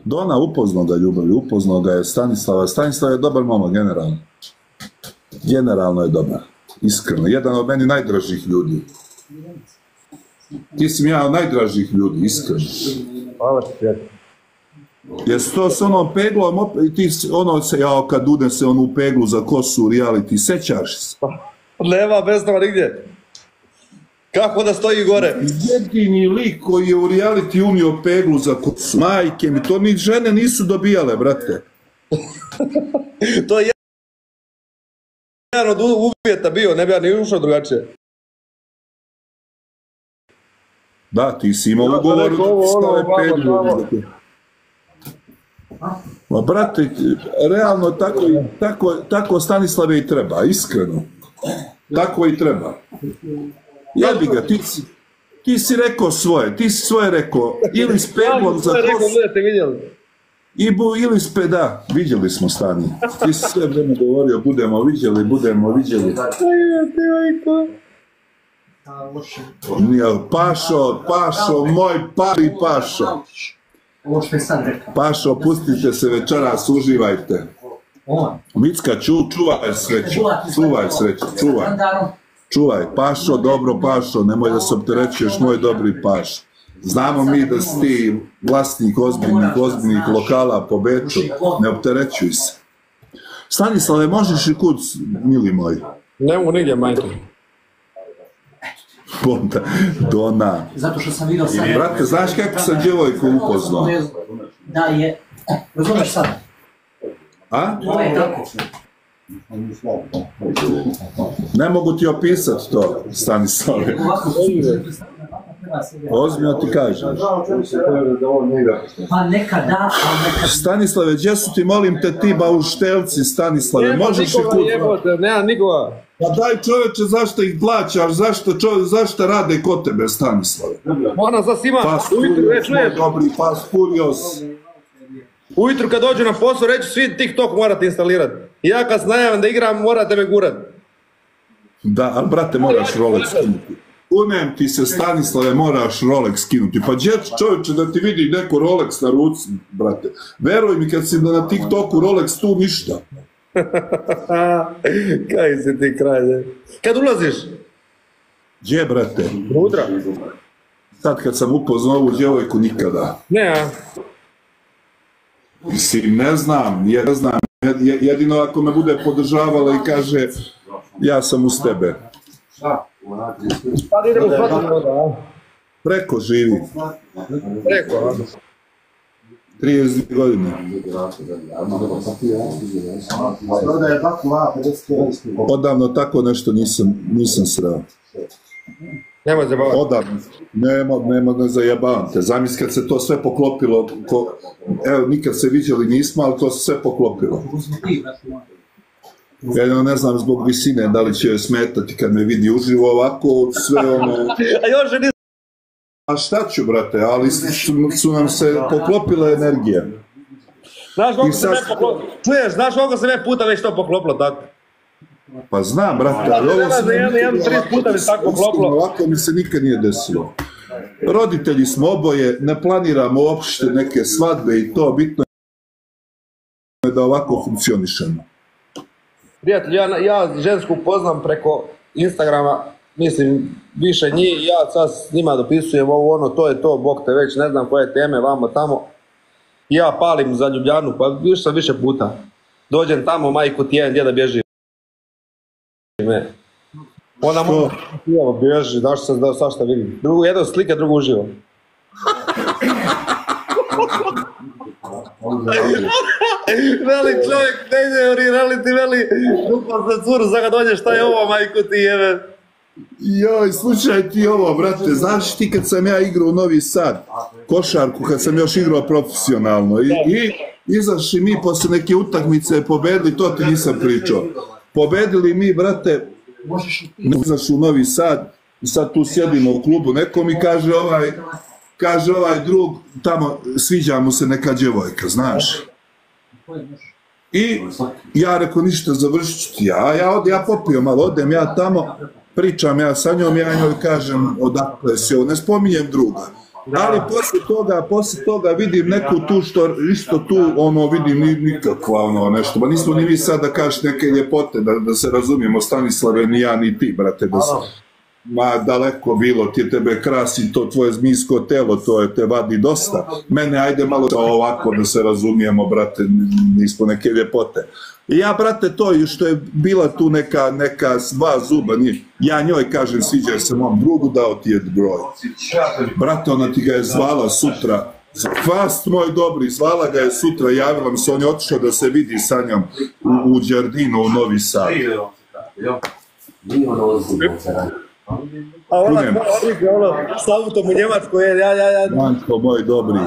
Dona upoznao ga ljubavi, upoznao ga je Stanislava. Stanislav je dobar momak, generalno. Generalno je dobar, iskreno. Jedan od meni najdražih ljudi. Ti si mi jedan od najdražih ljudi, iskreno. Hvala ti, prijatelj. Jesi to s onom peglom, ti ono se, jao, kad unese onu peglu za kosu u reality, sećaš se? Nema besnova nigdje. Kako da stoji gore? Jedini lik koji je u reality unio peglu za kosu. Majke mi, to ni žene nisu dobijale, brate. To je jedan od uvjeta bio, ne bi ja ni ušao drugačije. Da, ti si imao ugovor da ti stave peglu. Ma brate, realno tako Stanislave i treba, iskreno. Tako i treba. Jebi ga, ti si rekao svoje, ti si svoje rekao, ili s peglom za kosu, ili s da, vidjeli smo Stani. Ti si sve vreme govorio, budemo vidjeli. Pašo, moj pari Pašo. Pašo, pustite se večeras, uživajte. Micka, čuvaj sreću, čuvaj. Pašo, dobro Pašo, nemoj da se opterećuješ, moj dobri Pašo. Znamo mi da si ti vlasnik ozbiljnih lokala po Beču, ne opterećuj se. Stanislave, možeš i kud, mili moj? Ne mogu nigdje, majke. Dona. Zato što sam vidio sad... Brate, znaš kako sam djevojku upoznao? Da je... Razumeš sad? A? Ovo je tako. Ne mogu ti opisati to, Stanislave. Ozbiljno ti kažeš. Pa neka da, ali neka... Stanislave, gdje su ti, molim te, ti bauštelci, Stanislave? Možeš i kud... Nema nikoga. Pa daj čovječe, zašto ih plaćaš, zašto rade kod tebe, Stanislave? Moram sad svima, ujutru već čuješ. Dobri, pas furios. Ujutru kad dođu na posao, reći svi TikTok morate instalirati. I ja kad se najavim da igram, morate me gurat. Da, ali brate, moraš Rolex skinuti. Unem ti se, Stanislave, moraš Rolex skinuti. Pa gdje čovječe da ti vidi neko Rolex na ruci, brate? Veruj mi, kad si na TikToku Rolex, tu ništa. Kaj si ti kraj, ne? Kad ulaziš? Gdje, brate? Unutra. Sad kad sam upoznao ovu djevojku, nikada. Ne, a? Mislim, ne znam, jedino ako me bude podržavala i kaže ja sam uz tebe. Sad idemo shvatiti onda, a? Preko živi. Preko, a? 32 godine. Odavno tako nešto nisam sreo. Nema zabavati. Odavno. Nema ne zajebavam te. Zamisli kad se to sve poklopilo. Evo, nikad se viđali nismo, ali to se sve poklopilo. Jedino ne znam zbog visine, da li će joj smetati kad me vidi uživo ovako, sve ono... A još je nisam... A šta ću, brate, ali su nam se poklopile energije. Znaš koliko se me poklopilo? Čuješ, znaš koliko se me puta već to poklopilo tako? Pa znam, brate, ali ovo se... Jedan, 3 puta mi tako poklopilo. Ovako mi se nikad nije desilo. Roditelji smo oboje, ne planiramo uopšte neke svadbe i to, bitno je da ovako funkcionišemo. Prijatelj, ja žensku poznam preko Instagrama, mislim, više njih, ja sad s njima dopisujem ovo ono, to je to, bog te već, ne znam koje teme, vamo tamo. Ja palim za Ljubljanu, pa više puta. Dođem tamo, majku ti jedan djeda bježi. Ona mu bježi, znaš se da svašta vidim. Jedno slike, drugo uživo. Veli čovjek, ne ide reality, veli, dupla se curu, sad kad dođe šta je ovo, majku ti jebe. Joj, slušaj ti ovo, brate, znaš ti kad sam ja igrao u Novi Sad, košarku, kad sam još igrao profesionalno i izašli mi posle neke utakmice, pobedili, to ti nisam pričao. Pobedili mi, brate, izašli u Novi Sad i sad tu sjedimo u klubu nekom i kaže ovaj drug, tamo sviđa mu se neka djevojka, znaš. I ja rekao ništa, završit ću ti, ja popio malo, odem ja tamo, pričam ja sa njom, ja njoj kažem odakle si ovo, ne spominjem druga. Ali poslije toga vidim neku tu što, isto tu, ono, vidim nikakva, ono, nešto, ba nismo ni vi sad da kažeš neke ljepote, da se razumijemo, Stanislave, ni ja, ni ti, brate, da se, ma daleko bilo, ti tebe krasi to tvoje zmijsko telo, to je te vadi dosta, mene ajde malo ovako da se razumijemo, brate, nismo neke ljepote. I ja, brate, to i što je bila tu neka dva zuba, ja njoj kažem, sviđaš se mom drugu, dao ti je broj. Brate, ona ti ga je zvala sutra, Kvast moj dobri, zvala ga je sutra, javila mi se, on je otišao da se vidi sa njom u Đardinu, u Novi Sad. A ona odlikle, ono, s autom u Njemačkoj, ja. Manko moj dobri.